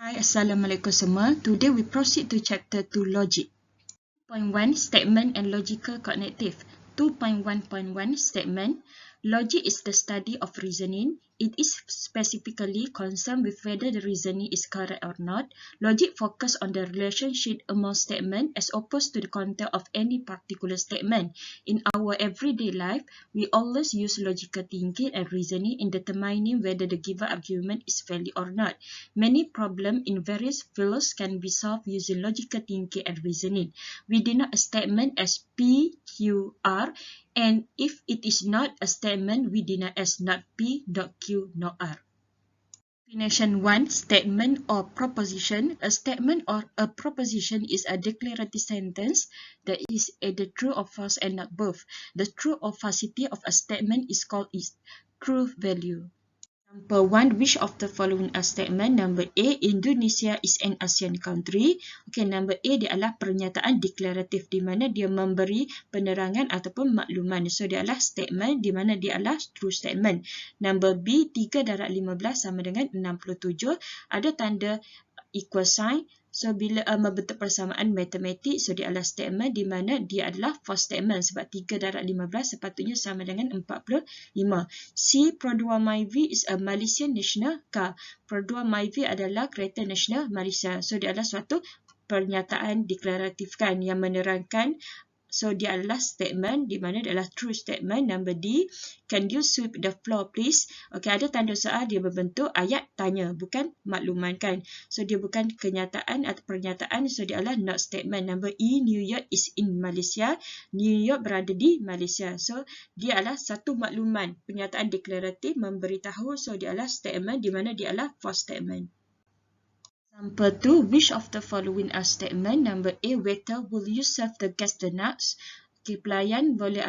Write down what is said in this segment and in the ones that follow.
Hi, Assalamualaikum semua. Today we proceed to chapter 2 Logic. 2.1 Statement and Logical Cognitive. 2.1.1 Statement. Logic is the study of reasoning. It is specifically concerned with whether the reasoning is correct or not. Logic focuses on the relationship among statements as opposed to the content of any particular statement. In our everyday life, we always use logical thinking and reasoning in determining whether the given argument is valid or not. Many problems in various fields can be solved using logical thinking and reasoning. We denote a statement as P, Q, R, and if it is not a statement, we denote as not P, not Q, not R. Definition 1. Statement or proposition. A statement or a proposition is a declarative sentence that is either true or false and not both. The true or falsity of a statement is called its truth value. Number 1, which of the following are statement? Number A, Indonesia is an ASEAN country. Okay, number A dia adalah pernyataan deklaratif di mana dia memberi penerangan ataupun makluman. So dia adalah statement di mana dia adalah true statement. Number B, 3/15 sama dengan 67. Ada tanda equal sign. So bila membentuk persamaan matematik, so dia adalah statement di mana dia adalah false statement sebab 3/15 sepatutnya sama dengan 45. C. Produa Myvi is a Malaysian national car. Produa Myvi adalah kereta nasional Malaysia. So dia adalah suatu pernyataan deklaratif kan yang menerangkan. So dia adalah statement di mana dia adalah true statement. Number D, can you sweep the floor please? Okay, ada tanda soal dia berbentuk ayat tanya, bukan makluman kan. So dia bukan kenyataan atau pernyataan, so dia adalah not statement. Number E, New York is in Malaysia. New York berada di Malaysia. So dia adalah satu makluman, pernyataan deklaratif memberitahu, so dia adalah statement di mana dia adalah false statement. Example 2, which of the following are statement? Number A, waiter, will you serve the guest the nuts? Okay, pelayan boleh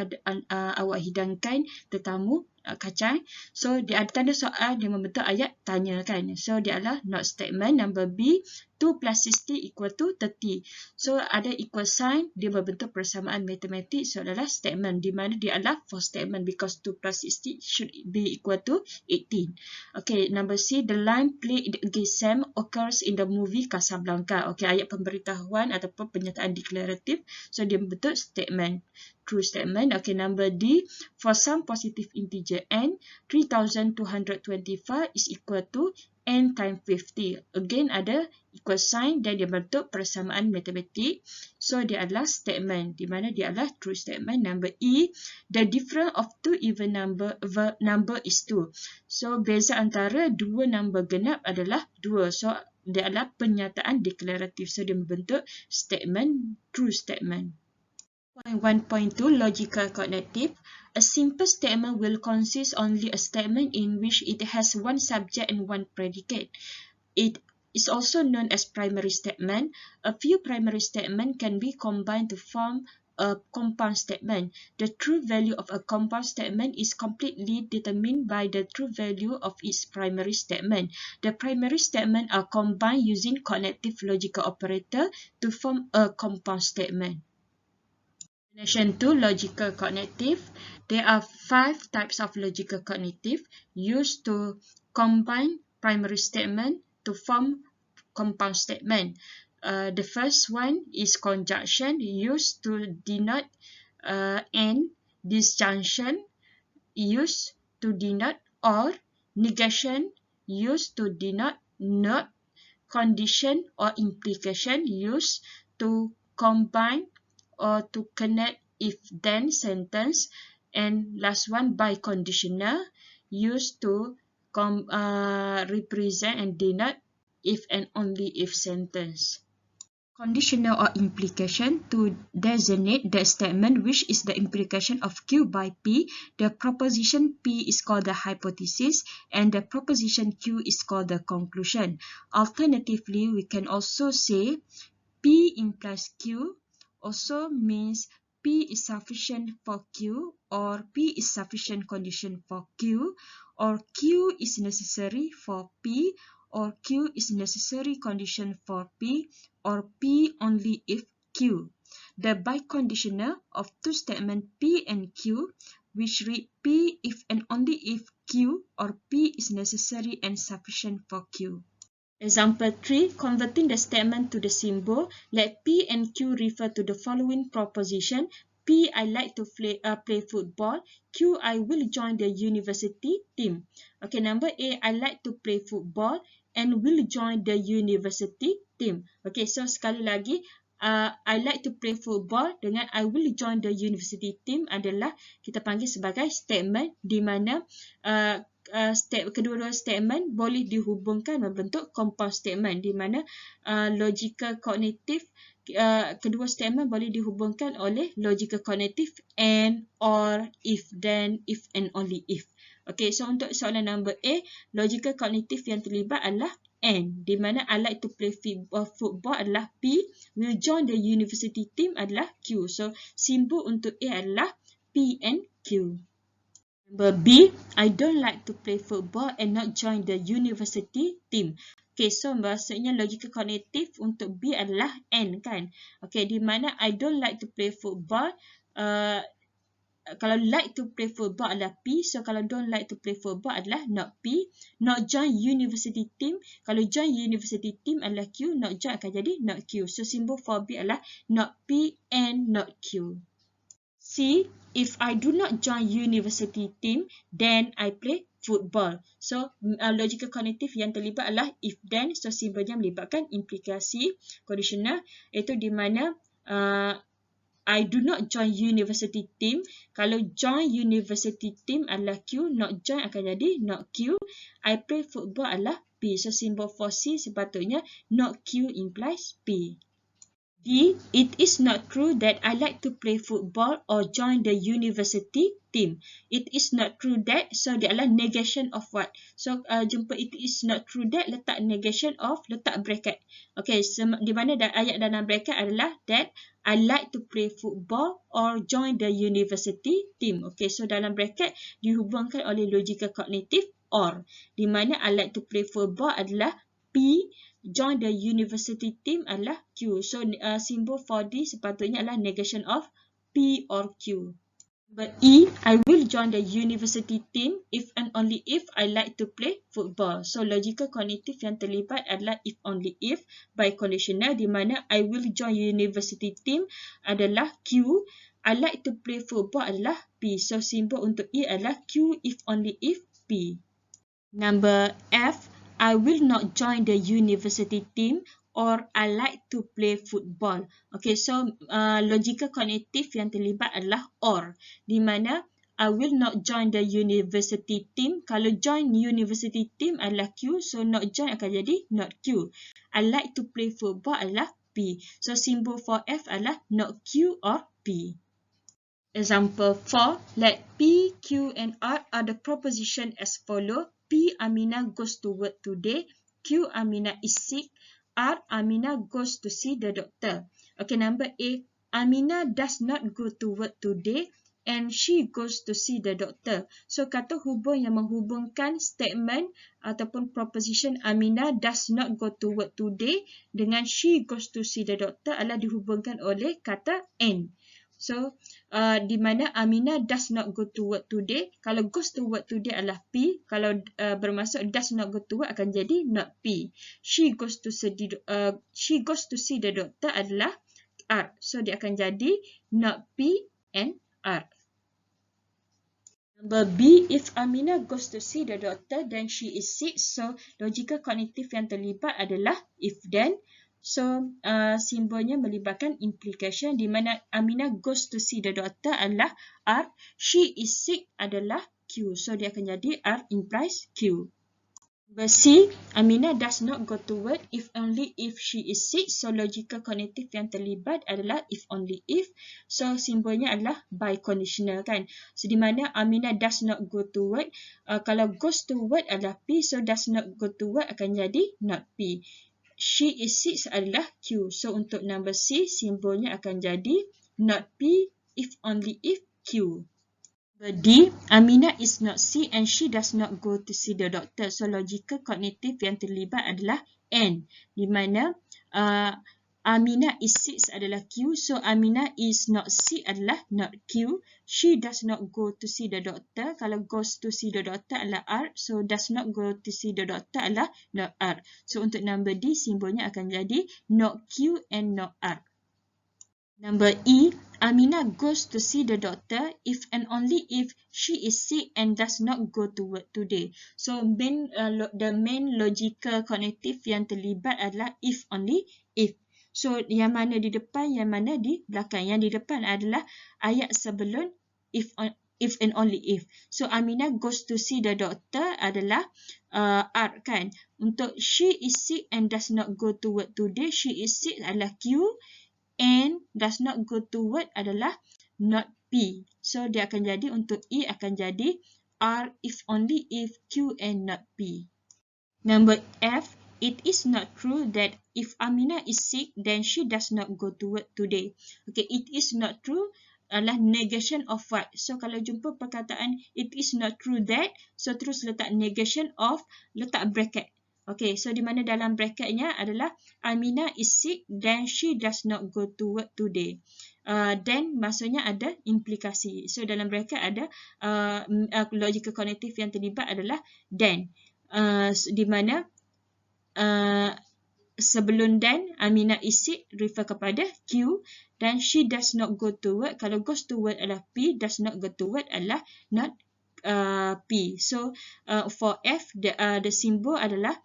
awak hidangkan tetamu kacang. So dia ada tanda soal dia membentuk ayat tanya kan. So dia adalah not statement. Number B, 2 plus 60 equal to 30. So ada equal sign, dia membentuk persamaan matematik. So adalah statement di mana dia adalah false statement because 2 plus 60 should be equal to 18. Okay, number C, the line played against Sam occurs in the movie Casablanca. Okay, ayat pemberitahuan ataupun pernyataan deklaratif. So dia membentuk statement, true statement. Okay, number D, for some positive integer n, 3225 is equal to n times 50. Again ada equal sign dan dia bentuk persamaan matematik. So dia adalah statement di mana dia adalah true statement. Number E, the difference of two even number is 2. So beza antara dua nombor genap adalah 2. So dia adalah pernyataan deklaratif. So dia membentuk statement, true statement. 1.2 Logical Cognitive. A simple statement will consist only a statement in which it has one subject and one predicate. It is also known as primary statement. A few primary statements can be combined to form a compound statement. The true value of a compound statement is completely determined by the true value of its primary statement. The primary statements are combined using cognitive logical operator to form a compound statement. Definition 2, Logical Cognitive. There are 5 types of logical cognitive used to combine primary statement to form compound statement. The first one is conjunction, used to denote and, disjunction, used to denote or, negation, used to denote not, condition or implication, used to combine or to connect if-then sentence, and last one, biconditional, used to represent and denote if and only if sentence. Conditional or implication, to designate the statement which is the implication of Q by P. The proposition P is called the hypothesis and the proposition Q is called the conclusion. Alternatively, we can also say P implies Q also means P is sufficient for Q, or P is sufficient condition for Q, or Q is necessary for P, or Q is necessary condition for P, or P only if Q. The biconditional of two statements P and Q, which read P if and only if Q, or P is necessary and sufficient for Q. Example 3, converting the statement to the symbol. Let P and Q refer to the following proposition. P, I like to play football. Q, I will join the university team. Okay, number A, I like to play football and will join the university team. Okay, so sekali lagi, I like to play football dengan I will join the university team adalah kita panggil sebagai statement di mana kedua-dua statement boleh dihubungkan membentuk compound statement di mana logical cognitive kedua statement boleh dihubungkan oleh logical cognitive and, or, if, then, if and only if. Okay, so untuk soalan number A, logical cognitive yang terlibat adalah and, di mana I like to play football adalah P, will join the university team adalah Q. So simbol untuk A adalah P and Q. Number B, I don't like to play football and not join the university team. Okay, so maksudnya logical cognitive untuk B adalah and kan. Okay, di mana I don't like to play football. Kalau like to play football adalah P, so kalau don't like to play football adalah not P. Not join university team, kalau join university team adalah Q, not join akan jadi not Q. So simbol for B adalah not P and not Q. C, if I do not join university team, then I play football. So logical cognitive yang terlibat adalah if then, so simbolnya melibatkan implikasi conditional, iaitu di mana I do not join university team. Kalau join university team adalah Q, not join akan jadi not Q. I play football adalah P. So simbol for C sepatutnya not Q implies P. D, it is not true that I like to play football or join the university team. It is not true that, so dia adalah negation of what? So jumpa it is not true that, letak negation of, letak bracket. Okay, di mana ayat dalam bracket adalah that I like to play football or join the university team. Okay, so dalam bracket dihubungkan oleh logical cognitive or, di mana I like to play football adalah P, join the university team adalah Q. So symbol for D sepatutnya adalah negation of P or Q. But E, I will join the university team if and only if I like to play football. So logical cognitive yang terlibat adalah if only if by conditional, di mana I will join university team adalah Q. I like to play football adalah P. So symbol untuk E adalah Q if only if P. Number F, I will not join the university team or I like to play football. Okay, so logical cognitive yang terlibat adalah or, di mana I will not join the university team. Kalau join university team adalah Q, so not join akan jadi not Q. I like to play football adalah P. So symbol for F adalah not Q or P. Example 4, let P, Q and R are the proposition as follow. P, Amina goes to work today. Q, Amina is sick. R, Amina goes to see the doctor. Okay, number A, Amina does not go to work today and she goes to see the doctor. So kata hubung yang menghubungkan statement ataupun proposition Amina does not go to work today dengan she goes to see the doctor adalah dihubungkan oleh kata and. So, di mana Amina does not go to work today. Kalau goes to work today adalah P. Kalau bermaksud does not go to work akan jadi not P. She goes to see the doctor adalah R. So, dia akan jadi not P and R. Number B, if Amina goes to see the doctor, then she is sick. So, logical cognitive yang terlibat adalah if then. So, simbolnya melibatkan implication di mana Amina goes to see the doctor adalah R. She is sick adalah Q. So, dia akan jadi R implies Q. Number C, Amina does not go to work if only if she is sick. So, logical cognitive yang terlibat adalah if only if. So, simbolnya adalah by conditional kan. So, di mana Amina does not go to work. Kalau goes to work adalah P. So, does not go to work akan jadi not P. She is sick adalah Q. So, untuk number C, simbolnya akan jadi not P if only if Q. Number D, Amina is not sick and she does not go to see the doctor. So, logical cognitive yang terlibat adalah and. Di mana Aminah is sick adalah Q. So Aminah is not sick adalah not Q. She does not go to see the doctor. Kalau goes to see the doctor adalah R. So does not go to see the doctor adalah not R. So untuk number D, simbolnya akan jadi not Q and not R. Number E, Aminah goes to see the doctor if and only if she is sick and does not go to work today. So the main logical cognitive yang terlibat adalah if only if. So yang mana di depan, yang mana di belakang. Yang di depan adalah ayat sebelum if and only if. So Aminah goes to see the doctor adalah R kan. Untuk she is sick and does not go to work today, she is sick adalah Q. And does not go to work adalah not P. So dia akan jadi untuk E akan jadi R if only if Q and not P. Number F, it is not true that if Aminah is sick, then she does not go to work today. Okay, it is not true adalah negation of what? So kalau jumpa perkataan it is not true that, so terus letak negation of, letak bracket. Okay, so di mana dalam bracketnya adalah Aminah is sick, then she does not go to work today. Then maksudnya ada implikasi. So dalam bracket ada logical cognitive yang terlibat adalah then. Di mana sebelum then Aminah is sick refer kepada Q, dan she does not go to work. Kalau goes to work adalah P, does not go to work adalah not P. So for F, the symbol adalah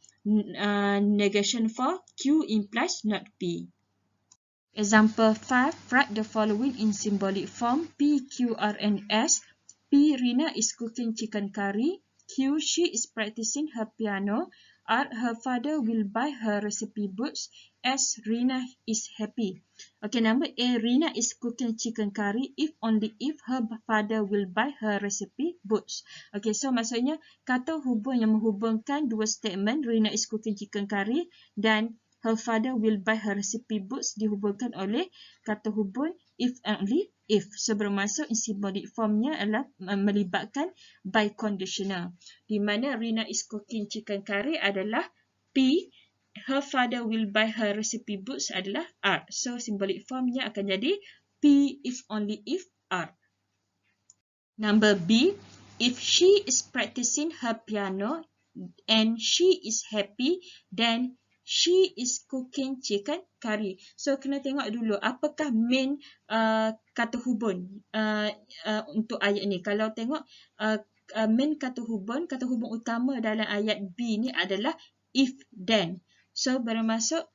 negation for Q implies not P. Example 5, write the following in symbolic form: P, Q, R, and S. P, Rina is cooking chicken curry. Q, she is practicing her piano. R, her father will buy her recipe books. S, Rina is happy. Okay, number A, Rina is cooking chicken curry if only if her father will buy her recipe books. Okay, so maksudnya kata hubung yang menghubungkan dua statement, Rina is cooking chicken curry dan her father will buy her recipe books, dihubungkan oleh kata hubung if and only if. So bermaksud symbolic formnya adalah melibatkan by conditional. Di mana Rina is cooking chicken curry adalah P, her father will buy her recipe books adalah R. So symbolic formnya akan jadi P if only if R. Number B, if she is practicing her piano and she is happy, then she is cooking chicken curry. So kena tengok dulu apakah main kata hubung untuk ayat ni. Kalau tengok main kata hubung utama dalam ayat B ni adalah if then. So bermaksud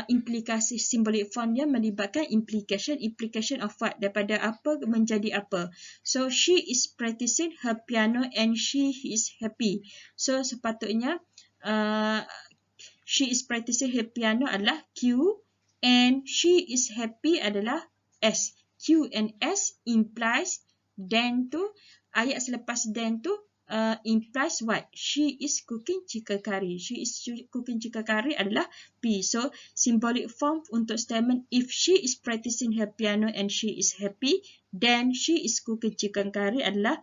implikasi symbolic formnya melibatkan implication of what, daripada apa menjadi apa. So she is practicing her piano and she is happy. So sepatutnya she is practicing her piano adalah Q and she is happy adalah S. Q and S implies then tu, ayat selepas then tu implies what? She is cooking chicken curry. She is cooking chicken curry adalah P. So symbolic form untuk statement if she is practicing her piano and she is happy, then she is cooking chicken curry adalah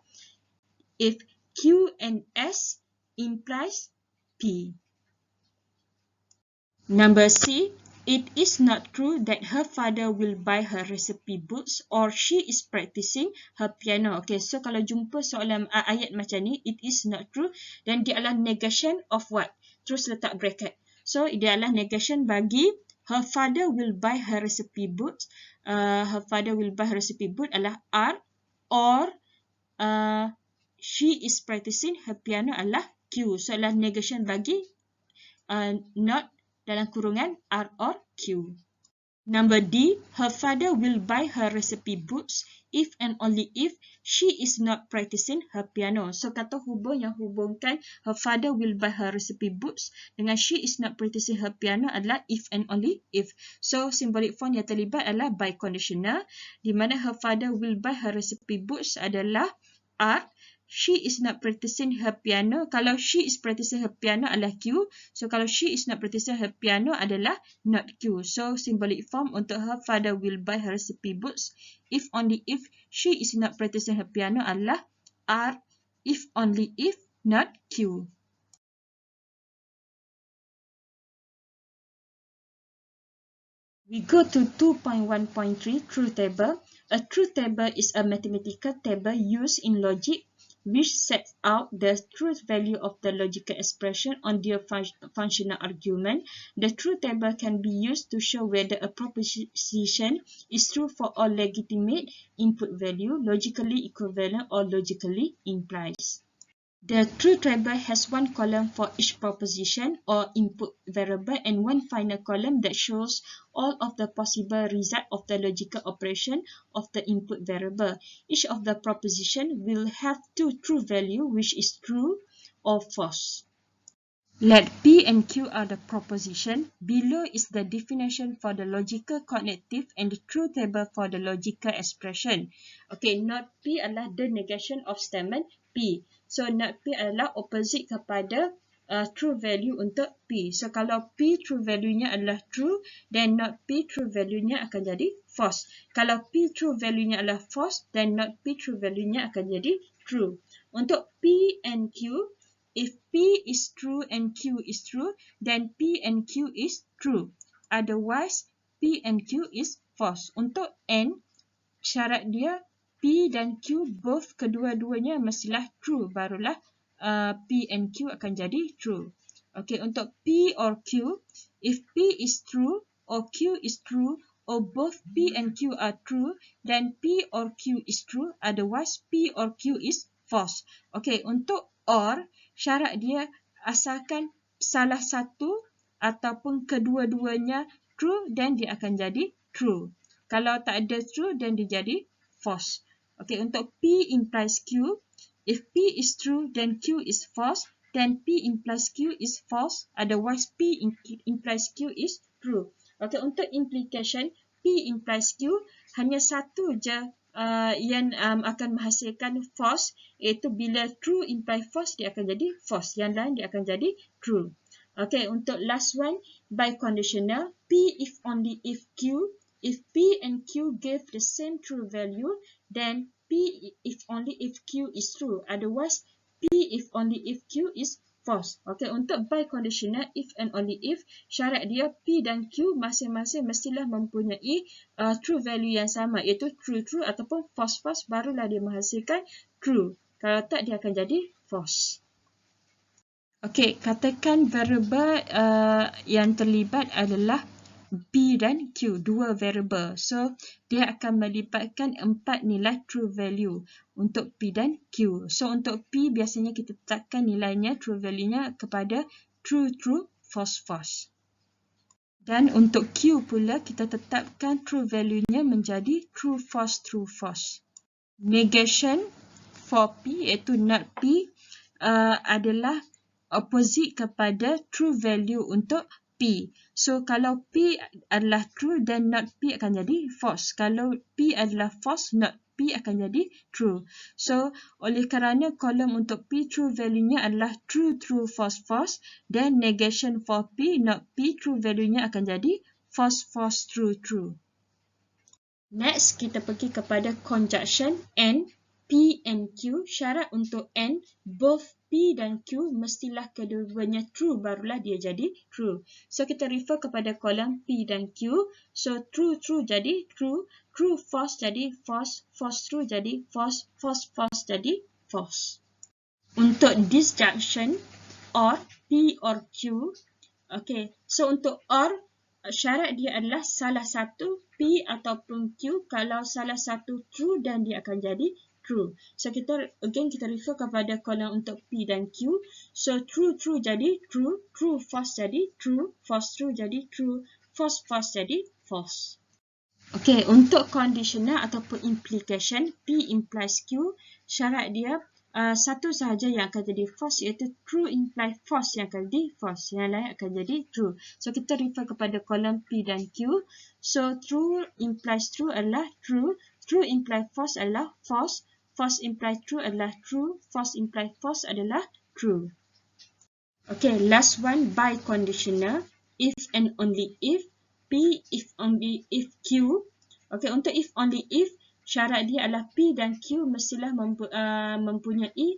if Q and S implies P. Number C, it is not true that her father will buy her recipe books or she is practicing her piano. Okay, so kalau jumpa soalan ayat macam ni, it is not true, dan dia adalah negation of what? Terus letak bracket. So dia adalah negation bagi her father will buy her recipe books. Her father will buy her recipe book adalah R, or she is practicing her piano adalah Q. So adalah negation bagi not dalam kurungan R or Q. Number D, her father will buy her recipe books if and only if she is not practicing her piano. So kata hubung yang hubungkan her father will buy her recipe books dengan she is not practicing her piano adalah if and only if. So symbolic form yang terlibat adalah by conditional, di mana her father will buy her recipe books adalah R. She is not practicing her piano. Kalau she is practicing her piano adalah Q. So kalau she is not practicing her piano adalah not Q. So symbolic form untuk her father will buy her recipe books if only if she is not practicing her piano adalah R, if only if, not Q. We go to 2.1.3 truth table. A truth table is a mathematical table used in logic which sets out the truth value of the logical expression on their functional argument. The truth table can be used to show whether a proposition is true for all legitimate input value, logically equivalent, or logically implies. The truth table has one column for each proposition or input variable and one final column that shows all of the possible results of the logical operation of the input variable. Each of the proposition will have two true values, which is true or false. Let P and Q are the proposition. Below is the definition for the logical cognitive and the truth table for the logical expression. Okay, not P adalah the negation of statement P. So, not P adalah opposite kepada true value untuk P. So, kalau P true value-nya adalah true, then not P true value-nya akan jadi false. Kalau P true value-nya adalah false, then not P true value-nya akan jadi true. Untuk P and Q, if P is true and Q is true, then P and Q is true. Otherwise, P and Q is false. Untuk N, syarat dia P dan Q both kedua-duanya mestilah true. Barulah P and Q akan jadi true. Okay, untuk P or Q, if P is true or Q is true or both P and Q are true, then P or Q is true. Otherwise, P or Q is false. Okay, untuk OR, syarat dia asalkan salah satu ataupun kedua-duanya true, then dia akan jadi true. Kalau tak ada true, then dia jadi false. Okay, untuk P implies Q, if P is true, then Q is false, then P implies Q is false, otherwise P implies Q is true. Okay, untuk implication, P implies Q, hanya satu je yang akan menghasilkan false, iaitu bila true imply false, dia akan jadi false. Yang lain dia akan jadi true. Okay, untuk last one, by conditional, P if only if Q. If P and Q give the same true value, then P if only if Q is true. Otherwise, P if only if Q is false. Okay, untuk by conditional, if and only if, syarat dia P dan Q masing-masing mestilah mempunyai true value yang sama, iaitu true-true ataupun false-false, barulah dia menghasilkan true. Kalau tak, dia akan jadi false. Okay, katakan variable yang terlibat adalah P dan Q, dua variable. So, dia akan melibatkan 4 nilai true value untuk P dan Q. So, untuk P, biasanya kita tetapkan nilainya, true value-nya kepada true, true, false, false. Dan untuk Q pula, kita tetapkan true value-nya menjadi true, false, true, false. Negation for P, iaitu not P, adalah opposite kepada true value untuk P. So, kalau P adalah true, then not P akan jadi false. Kalau P adalah false, not P akan jadi true. So, oleh kerana kolom untuk P true value-nya adalah true, true, false, false, then negation for P, not P, true value-nya akan jadi false, false, true, true. Next, kita pergi kepada conjunction N, P and Q. Syarat untuk N, both P dan Q mestilah kedua-duanya true, barulah dia jadi true. So, kita refer kepada kolom P dan Q. So, true, true jadi true, true, false jadi false, false, true jadi false, false, false jadi false. Untuk disjunction or P or Q, okay. So, untuk or, syarat dia adalah salah satu P ataupun Q. Kalau salah satu true, dan dia akan jadi true. So, kita refer kepada kolom untuk P dan Q. So, true, true jadi true, true, false jadi true, false, true jadi true, false, false jadi false. Okay, untuk conditional ataupun implication, P implies Q, syarat dia satu sahaja yang akan jadi false, iaitu true imply false yang akan jadi false. Yang lain akan jadi true. So, kita refer kepada kolom P dan Q. So, true implies true adalah true, true imply false adalah false, false imply true adalah true, false imply false adalah true. Okay, last one, by conditional, if and only if, P if only if Q. Okay, untuk if only if, syarat dia adalah P dan Q mestilah mempunyai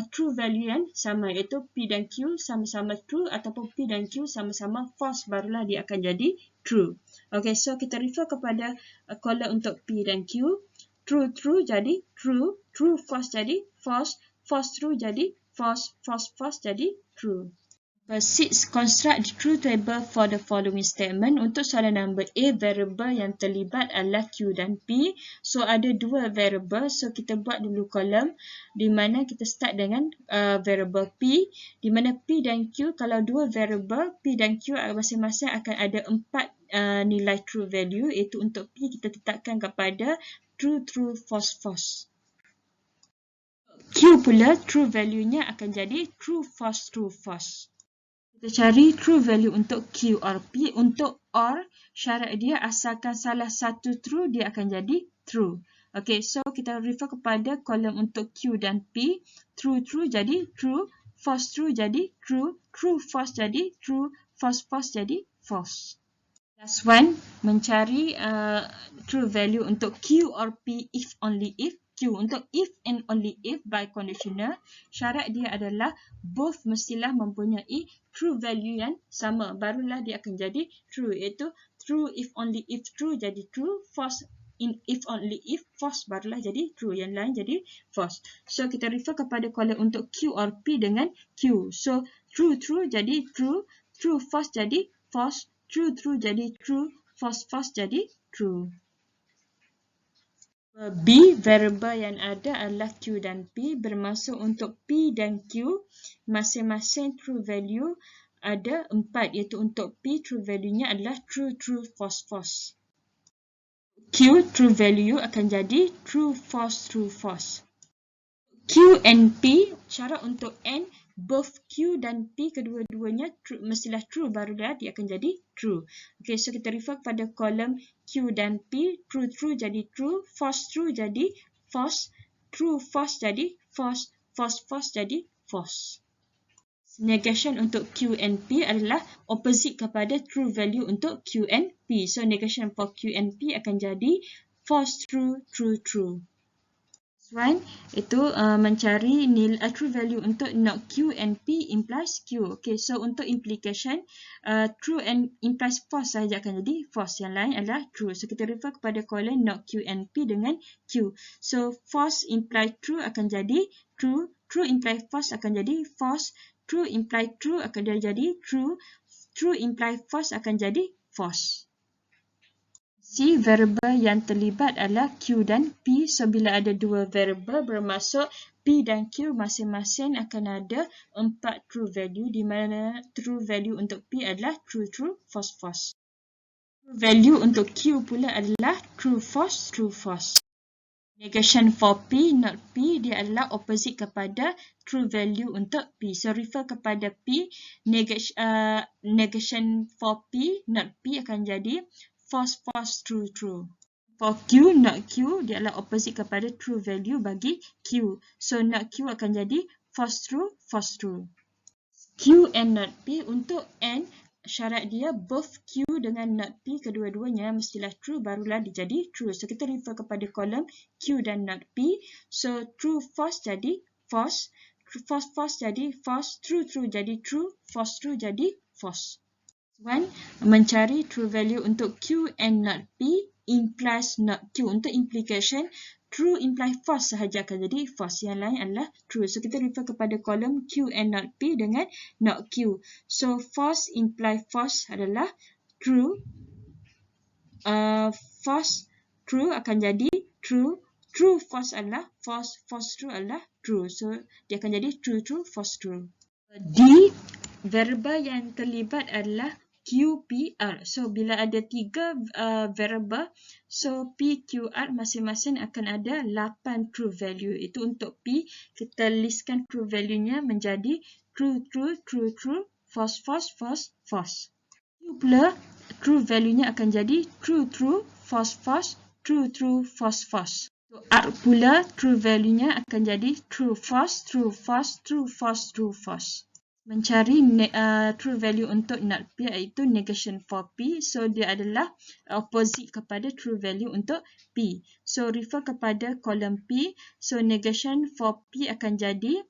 true value yang sama, iaitu P dan Q sama-sama true ataupun P dan Q sama-sama false, barulah dia akan jadi true. Okay, so kita refer kepada column untuk P dan Q. True true jadi true, true false jadi false, false true jadi false, false false jadi true. 6. Construct the truth table for the following statement. Untuk soalan number A, variable yang terlibat adalah Q dan P. So, ada dua variable. So, kita buat dulu kolom di mana kita start dengan variable P. Di mana P dan Q, kalau dua variable P dan Q masing-masing akan ada 4 nilai true value. Iaitu untuk P, kita tetapkan kepada true, true, false, false. Q pula, true value-nya akan jadi true, false, true, false. Kita cari true value untuk Q or P. Untuk OR, syarat dia asalkan salah satu true, dia akan jadi true. Okay, so kita refer kepada kolom untuk Q dan P. True, true jadi true. False, true jadi true. True, false jadi true. False, false jadi false. Last one, mencari true value untuk Q or P if only if. Q untuk if and only if by conditional. Syarat dia adalah both mestilah mempunyai true value yang sama, barulah dia akan jadi true, iaitu true if only if true jadi true, false in if only if false barulah jadi true, yang lain jadi false. So kita refer kepada kolom untuk Q or P dengan Q. So true true jadi true, true false jadi false, true true jadi true, false false jadi true. B, variable yang ada adalah Q dan P, bermaksud untuk P dan Q masing-masing true value ada 4, iaitu untuk P true value-nya adalah true, true, false, false. Q true value akan jadi true, false, true, false. Q and P, syarat untuk N, both Q dan P kedua-duanya mestilah true, barulah dia akan jadi true. Okay, so kita refer kepada kolom Q dan P. True true jadi true, false true jadi false, true false jadi false, false false jadi false. Negation untuk Q and P adalah opposite kepada true value untuk Q and P. So negation for Q and P akan jadi false true, true true. One, itu mencari nilai true value untuk not Q and P implies Q. Okay, so untuk implication, true and implies false sahaja akan jadi false. Yang lain adalah true. So kita refer kepada kolom not Q and P dengan Q. So false imply true akan jadi true, true imply false akan jadi false, true imply true akan jadi true, true imply false akan jadi false. C, variable yang terlibat adalah Q dan P. So, bila ada dua variable, bermaksud P dan Q masing-masing akan ada 4 true value, di mana true value untuk P adalah true, true, false, false. True value untuk Q pula adalah true, false, true, false. Negation for P, not P, dia adalah opposite kepada true value untuk P. So, refer kepada P, negation for P, not P akan jadi false, false, true, true. For Q, not Q, dia adalah opposite kepada true value bagi Q. So, not Q akan jadi false, true, false, true. Q and not P, untuk N, syarat dia both Q dengan not P, kedua-duanya mestilah true, barulah dia jadi true. So, kita refer kepada kolom Q dan not P. So, true, false jadi false, false, false jadi false, true, true jadi true, false, true jadi false. One, mencari true value untuk Q and not P implies not Q. Untuk implication, true imply false sahaja akan jadi false. Yang lain adalah true. So, kita refer kepada kolom Q and not P dengan not Q. So, false imply false adalah true. False, true akan jadi true. True, false adalah false. False, true adalah true. So, dia akan jadi true, true, false, true. D, variable yang terlibat adalah Q, P, R. So, bila ada 3 variable, so P, Q, R masing-masing akan ada 8 true value. Itu untuk P, kita listkan true value-nya menjadi true, true, true, true, false, false, false, false. Q pula, true value-nya akan jadi true, true, false, false, true, true, false, false. So, R pula, true value-nya akan jadi true, false, true, false, true, false, true, false. Mencari true value untuk not P, iaitu negation for P. So, dia adalah opposite kepada true value untuk P. So, refer kepada kolom P. So, negation for P akan jadi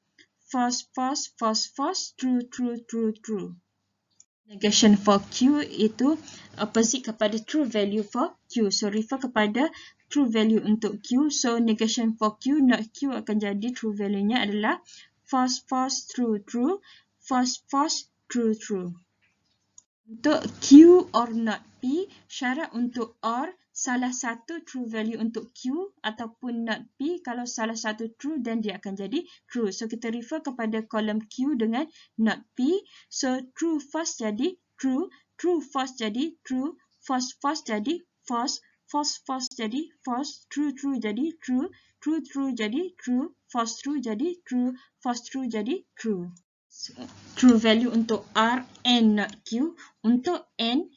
false, false, false, false, true, true, true, true. Negation for Q itu opposite kepada true value for Q. So, refer kepada true value untuk Q. So, negation for Q, not Q akan jadi true value-nya adalah false, false, true, true, false, false, true, true. Untuk Q or not P, syarat untuk OR, salah satu true value untuk Q ataupun not P. Kalau salah satu true, then dia akan jadi true. So, kita refer kepada kolom Q dengan not P. So, true, false jadi true, true, false jadi true, false, false jadi false, false, false jadi false, true, true jadi true, true, true jadi true, false, true jadi true, false, true jadi true. True value untuk R and not Q. Untuk N,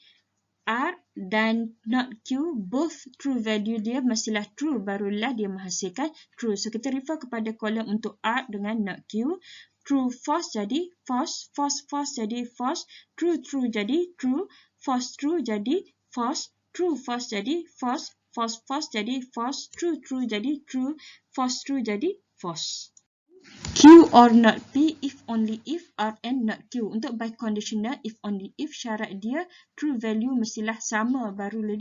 R dan not Q, both true value dia mestilah true, barulah dia menghasilkan true. So, kita refer kepada kolom untuk R dengan not Q. True, false jadi false, false, false jadi false, true, true jadi true, false, true jadi false, true, false jadi false, false, false jadi false, true, true jadi true, false, true jadi false. Q or not P, if only if, R and not Q. Untuk by conditional, if only if, syarat dia true value mestilah sama, barulah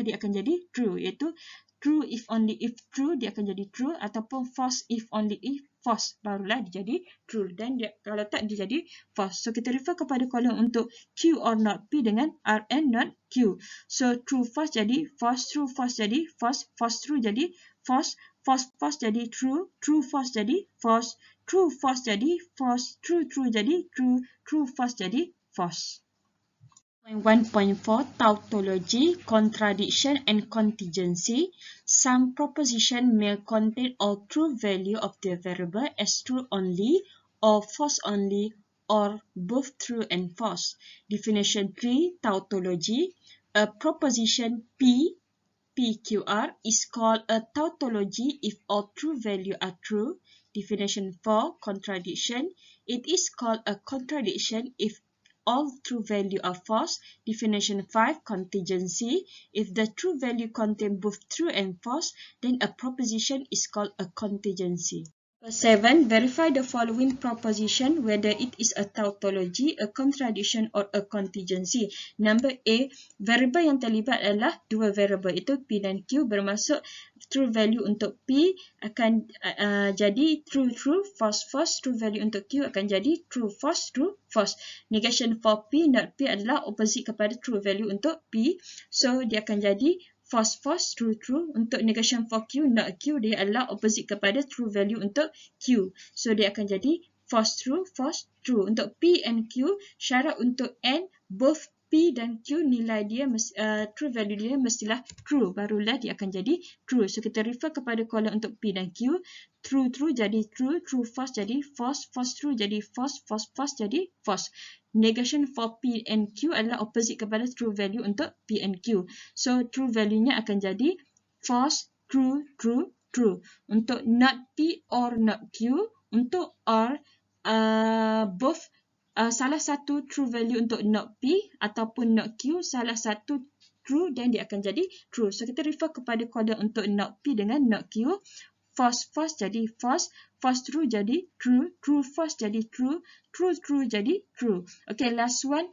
dia akan jadi true. Iaitu true if only if true, dia akan jadi true. Ataupun false if only if false, barulah dia jadi true. Dan dia, kalau tak, dia jadi false. So, kita refer kepada kolom untuk Q or not P dengan R and not Q. So, true false jadi false, true false jadi false, false true jadi false, false false jadi true, true false jadi false, true false jadi false, true true jadi true, true false jadi false. 1.4 Tautology, contradiction and contingency. Some proposition may contain all true value of the variable as true only or false only or both true and false. Definition 3 Tautology. A proposition PQR is called a tautology if all true value are true. Definition 4 Contradiction. It is called a contradiction if all true value are false. Definition 5 Contingency. If the true value contain both true and false, then a proposition is called a contingency. 7. Verify the following proposition whether it is a tautology, a contradiction or a contingency. Number A, variable yang terlibat adalah dua variable, itu P dan Q, bermaksud true value untuk P akan jadi true true, false false. True value untuk Q akan jadi true false, true false. Negation for P, not P adalah opposite kepada true value untuk P. So, dia akan jadi false false, true true. Untuk negation for Q, not Q, dia adalah opposite kepada true value untuk Q. So, dia akan jadi false true, false true. Untuk P and Q, syarat untuk N, both P dan Q nilai dia, true value dia mestilah true, barulah dia akan jadi true. So, kita refer kepada kolom untuk P dan Q. True true jadi true, true false jadi false, false true jadi false, false false jadi false. Negation for P and Q adalah opposite kepada true value untuk P and Q. So, true value-nya akan jadi false, true, true, true. Untuk not P or not Q, untuk R, both salah satu true value untuk not P ataupun not Q, salah satu true dan dia akan jadi true. So, kita refer kepada kode untuk not P dengan not Q. False false jadi false, false true jadi true, true false jadi true, true true jadi true. Okay, last one,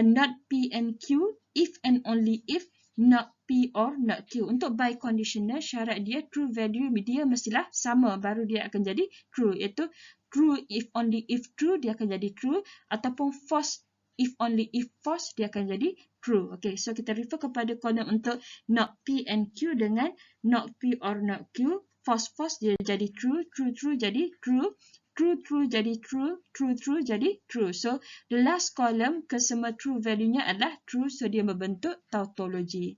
not P and Q, if and only if, not P or not Q. Untuk by conditional, syarat dia true value dia mestilah sama, baru dia akan jadi true. Iaitu true if only if true, dia akan jadi true, ataupun false if only if false, dia akan jadi true. Okay, so kita refer kepada kolom untuk not P and Q dengan not P or not Q. False false dia jadi true, true true jadi true, true true jadi true, true true jadi true. So, the last column kesemua true value-nya adalah true, so dia membentuk tautology.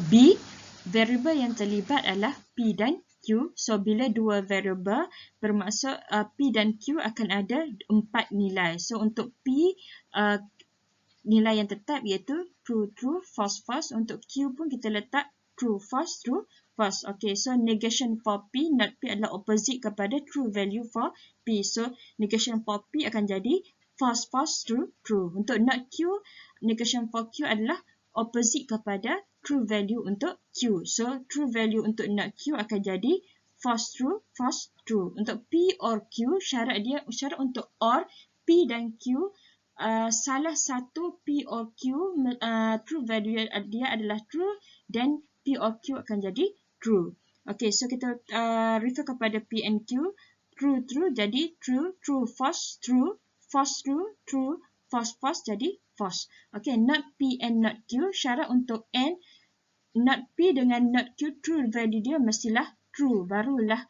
B, variable yang terlibat adalah P dan Q. So, bila dua variable, bermaksud P dan Q akan ada 4 nilai. So, untuk P, nilai yang tetap iaitu true true, false false. Untuk Q pun kita letak true false, true false. Okay, so negation for P, not P adalah opposite kepada true value for P. So, negation for P akan jadi false false, true true. Untuk not Q, negation for Q adalah opposite kepada true value untuk Q. So, true value untuk not Q akan jadi false, true, false, true. Untuk P or Q, syarat untuk OR, P dan Q, salah satu P or Q, true value dia adalah true, then P or Q akan jadi true. Okay, so kita refer kepada P and Q. True, true, jadi true, true, false, true, false, true, true, false, false, jadi false. Okay, not P and not Q. Syarat untuk N, not P dengan not Q, true value dia mestilah true. Barulah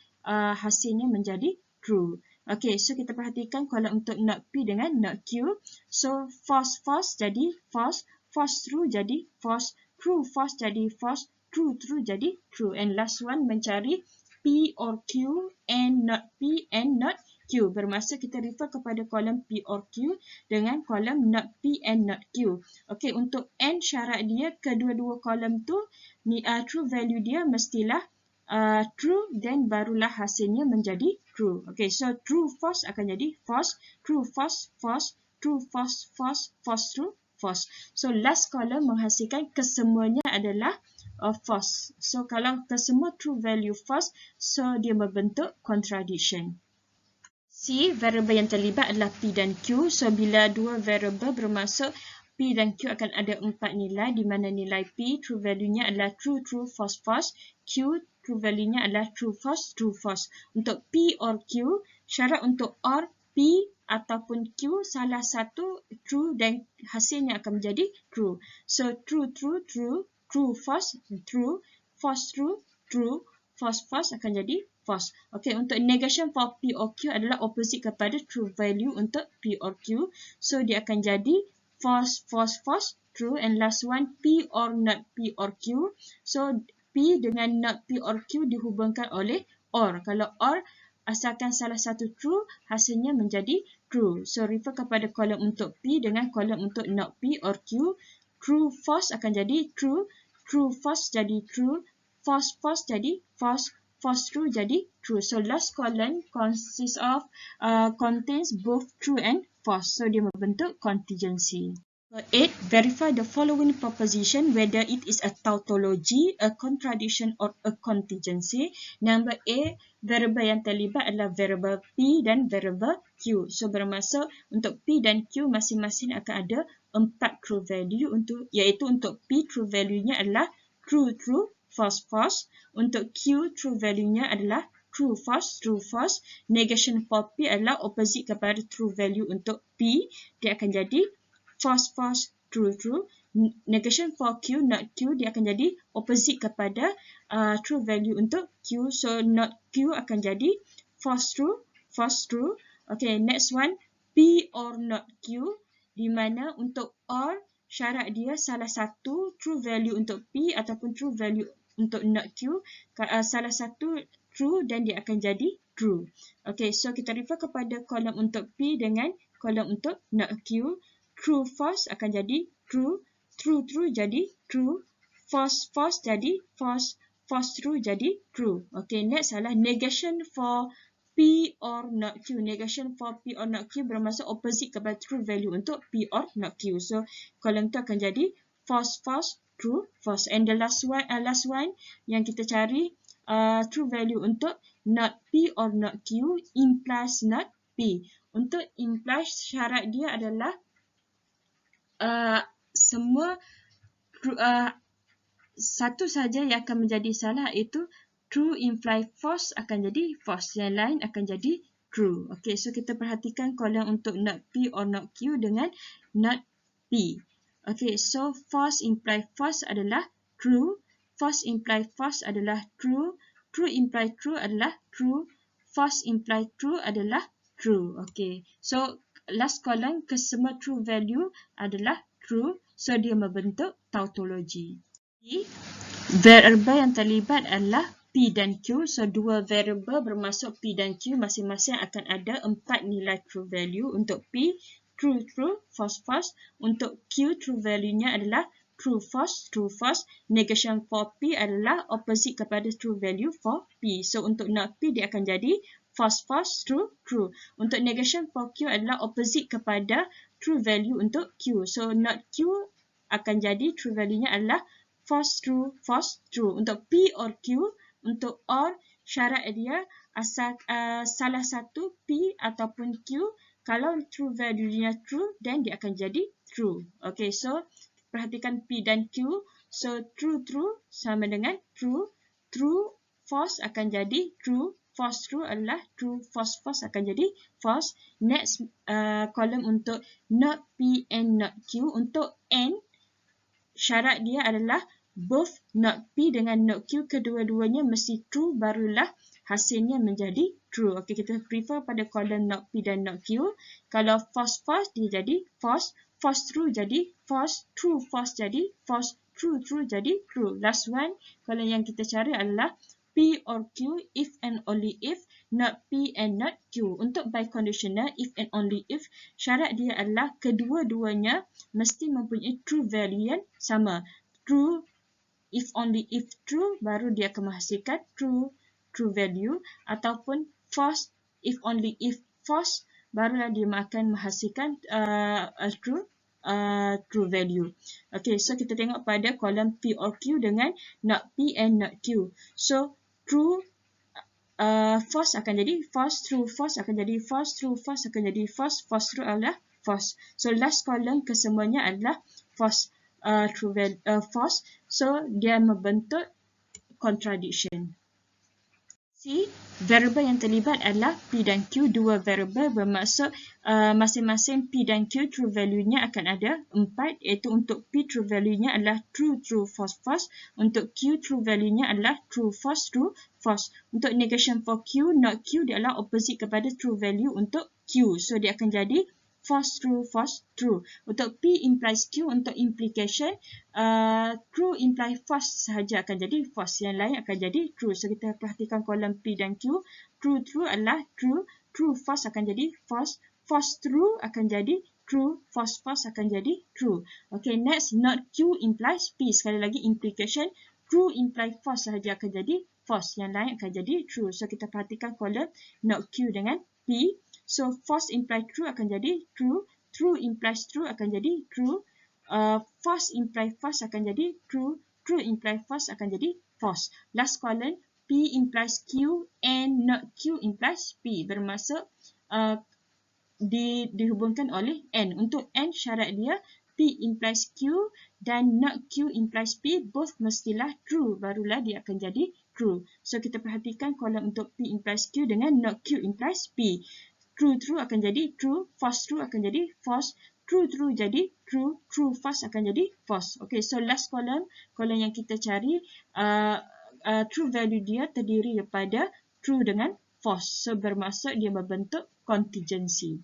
hasilnya menjadi true. Okay, so kita perhatikan kalau untuk not P dengan not Q. So, false, false jadi false, false, true jadi false, true, false jadi false, true, true jadi true. And last one, mencari P or Q and not P and not Q. Bermaksud kita refer kepada kolom P or Q dengan kolom not P and not Q. Okay, untuk N syarat dia kedua-dua kolom tu true value dia mestilah true, then barulah hasilnya menjadi true. Okay, so true false akan jadi false, true false false, true false false, false true false. So last column menghasilkan kesemuanya adalah false. So kalau kesemua true value false, so dia membentuk contradiction. C, variable yang terlibat adalah P dan Q. So bila dua variable bermaksud P dan Q akan ada 4 nilai, di mana nilai P true value-nya adalah true, true, false, false. Q true value-nya adalah true, false, true, false. Untuk P or Q, syarat untuk OR P ataupun Q salah satu true dan hasilnya akan menjadi true. So true, true, true, true, false, true, false, true, true, false, false akan jadi false. Okay, untuk negation for P or Q adalah opposite kepada true value untuk P or Q. So dia akan jadi false, false, false, true. And last one, P or not P or Q. So P dengan not P or Q dihubungkan oleh OR. Kalau OR, asalkan salah satu true, hasilnya menjadi true. So refer kepada kolom untuk P dengan kolom untuk not P or Q. True, false akan jadi true. True, false jadi true. False, false jadi false. False, true jadi true. So last column consists of contains both true and false. So dia membentuk contingency. Number 8, verify the following proposition whether it is a tautology, a contradiction or a contingency. Number A, variable yang terlibat adalah variable P dan variable Q. So bermaksud untuk P dan Q masing-masing akan ada 4 true value, iaitu untuk P true value-nya adalah true, true, false, false. Untuk Q, true value-nya adalah true, false, true, false. Negation for P adalah opposite kepada true value untuk P. Dia akan jadi false, false, true, true. Negation for Q, not Q, dia akan jadi opposite kepada true value untuk Q. So, not Q akan jadi false, true, false, true. Okay, next one, P or not Q. Di mana untuk OR, syarat dia salah satu true value untuk P ataupun true value untuk not Q, salah satu true dan dia akan jadi true. Okay, so kita refer kepada kolom untuk P dengan kolom untuk not Q. True, false akan jadi true. True, true jadi true. False, false jadi false. False, true jadi true. Okay, next adalah negation for P or not Q. Negation for P or not Q bermaksud opposite kepada true value untuk P or not Q. So, kolom tu akan jadi false, false, true, false. And the last one yang kita cari true value untuk not P or not Q implies not P. Untuk implies syarat dia adalah semua satu saja yang akan menjadi salah, iaitu true imply false akan jadi false. Yang lain akan jadi true. Okay, so kita perhatikan kolom untuk not P or not Q dengan not P. Okay, so false imply false adalah true. False imply false adalah true. True imply true adalah true. False imply true adalah true. Okay, so last column kesemua true value adalah true. So dia membentuk tautology. Variable yang terlibat adalah P dan Q. So dua variable bermaksud P dan Q masing-masing akan ada 4 nilai true value. Untuk P, true, true, false, false. Untuk Q, true value-nya adalah true, false, true, false. Negation for P adalah opposite kepada true value for P. So untuk not P dia akan jadi false, false, true, true. Untuk negation for Q adalah opposite kepada true value untuk Q. So not Q akan jadi true value-nya adalah false, true, false, true. Untuk P or Q, untuk OR, syarat dia salah satu P ataupun Q, kalau true value-nya true, then dia akan jadi true. Okay, so perhatikan P dan Q. So true sama dengan true. True false akan jadi true. False true adalah true. False false akan jadi false. Next column untuk not P and not Q. Untuk N, syarat dia adalah both not P dengan not Q, kedua-duanya mesti true, barulah hasilnya menjadi true. Okey, kita prefer pada kolom not P dan not Q. Kalau false false, dia jadi false. False true jadi false. True false jadi false. True true jadi true. Last one, kolom yang kita cari adalah P or Q, if and only if, not P and not Q. Untuk biconditional, if and only if, syarat dia adalah kedua-duanya mesti mempunyai true value yang sama. True, if only if true, baru dia akan menghasilkan true value. Ataupun false, if only if false, barulah dia akan menghasilkan true value. Okay, so kita tengok pada kolom P or Q dengan not P and not Q. So, true false akan jadi false, true false akan jadi false, true false akan jadi false, false true adalah false. So last column kesemuanya adalah false, false. So dia membentuk contradiction. C, variable yang terlibat adalah P dan Q, dua variable, bermaksud masing-masing P dan Q true value-nya akan ada 4, iaitu untuk P true value-nya adalah true, true, false, false. Untuk Q true value-nya adalah true, false, true, false. Untuk negation for Q, not Q, dia adalah opposite kepada true value untuk Q. So dia akan jadi false, true, false, true. Untuk P implies Q, untuk implication, true imply false sahaja akan jadi false. Yang lain akan jadi true. So kita perhatikan kolom P dan Q. True, true adalah true. True, false akan jadi false. False, true akan jadi true. False, false akan jadi true. Okay, next, not Q implies P. Sekali lagi implication, true imply false sahaja akan jadi false. Yang lain akan jadi true. So kita perhatikan kolom not Q dengan P. So, false imply true akan jadi true. True implies true akan jadi true. False imply false akan jadi true. True imply false akan jadi false. Last column, P implies Q and not Q implies P. Bermaksud dihubungkan oleh N. Untuk N, syarat dia P implies Q dan not Q implies P. Both mestilah true. Barulah dia akan jadi true. So, kita perhatikan kolom untuk P implies Q dengan not Q implies P. True, true akan jadi true. False, true akan jadi false. True, true jadi true. True, false akan jadi false. Okay, so last column yang kita cari, true value dia terdiri daripada true dengan false. So, bermaksud dia membentuk contingency.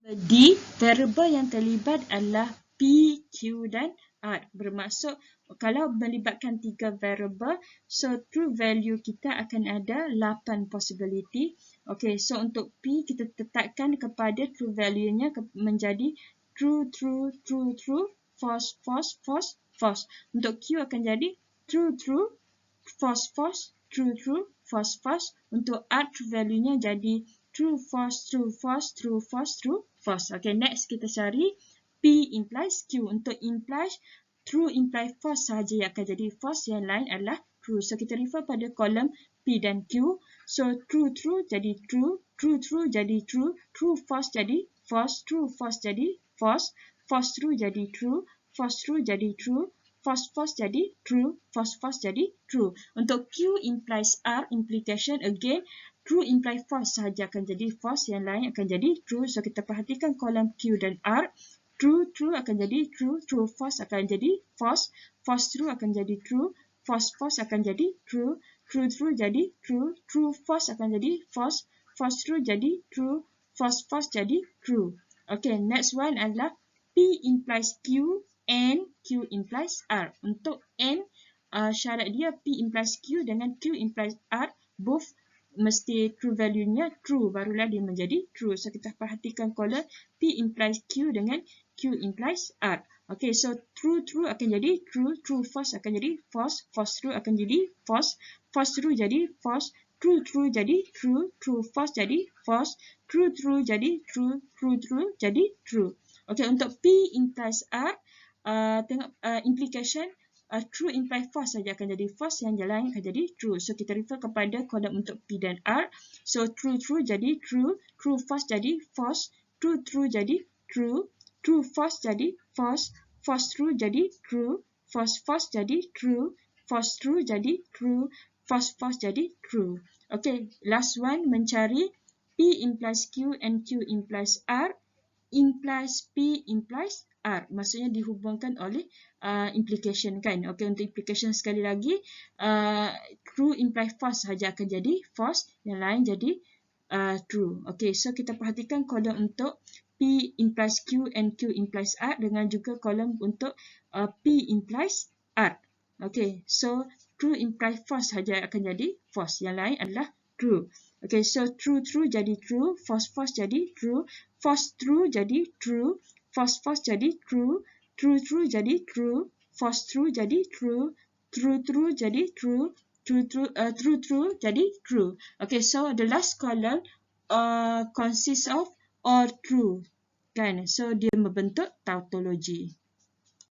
D, variable yang terlibat adalah P, Q dan R. Bermaksud kalau melibatkan 3 variable, so true value kita akan ada 8 possibility. Okay, so untuk P kita tetapkan kepada true value-nya menjadi true, true, true, true, false, false, false, false. Untuk Q akan jadi true, true, false, false, true, true, false, false. Untuk R true value-nya jadi true, false, true, false, true, false, true, false. Okay, next kita cari P implies Q. Untuk implies, true imply false sahaja yang akan jadi false, yang lain adalah true. So, kita refer pada kolom P dan Q. So, true, true jadi true. True, true jadi true. True, false jadi false. True, false jadi false. False, true jadi true. False, true jadi true. False, false jadi true. False, false jadi true. Untuk Q implies R, implication, again, true imply false sahaja akan jadi false, yang lain akan jadi true. So, kita perhatikan kolom Q dan R. True, true akan jadi true. True, false akan jadi false. False, true akan jadi true. False, false akan jadi true. True, true jadi true. True, false akan jadi false. False, true jadi true. False, false jadi true. Okay, next one adalah P implies Q and Q implies R. Untuk N, syarat dia P implies Q dengan Q implies R. Both mesti true value-nya true, barulah dia menjadi true. So, kita perhatikan kolom P implies Q dengan Q implies R. Okay, so true, true akan jadi true. True, false akan jadi false. False, true akan jadi false. False, true jadi false. True, true jadi true. True, false jadi false. True, true jadi true. True, true jadi true. Okay, untuk P implies R, tengok implication, true imply false saja akan jadi false, yang lain akan jadi true. So kita refer kepada kolom untuk P dan R. So true jadi true, true false jadi false, true jadi true, true false jadi false, false true jadi true, false jadi true, false true jadi true, false jadi true. Okay, last one, mencari P implies Q and Q implies R implies P implies R. Maksudnya dihubungkan oleh implication kan. Okay, untuk implication sekali lagi, true imply false saja akan jadi false, yang lain jadi true. Okay, so kita perhatikan kolom untuk P implies Q and Q implies R dengan juga kolom untuk P implies R. Okay, so true imply false saja akan jadi false, yang lain adalah true. Okay, so true jadi true, false jadi true, false true jadi true, false jadi true, true jadi true, false jadi true, true jadi true, true jadi true. Okay, so the last column consists of or true kan, so dia membentuk tautology.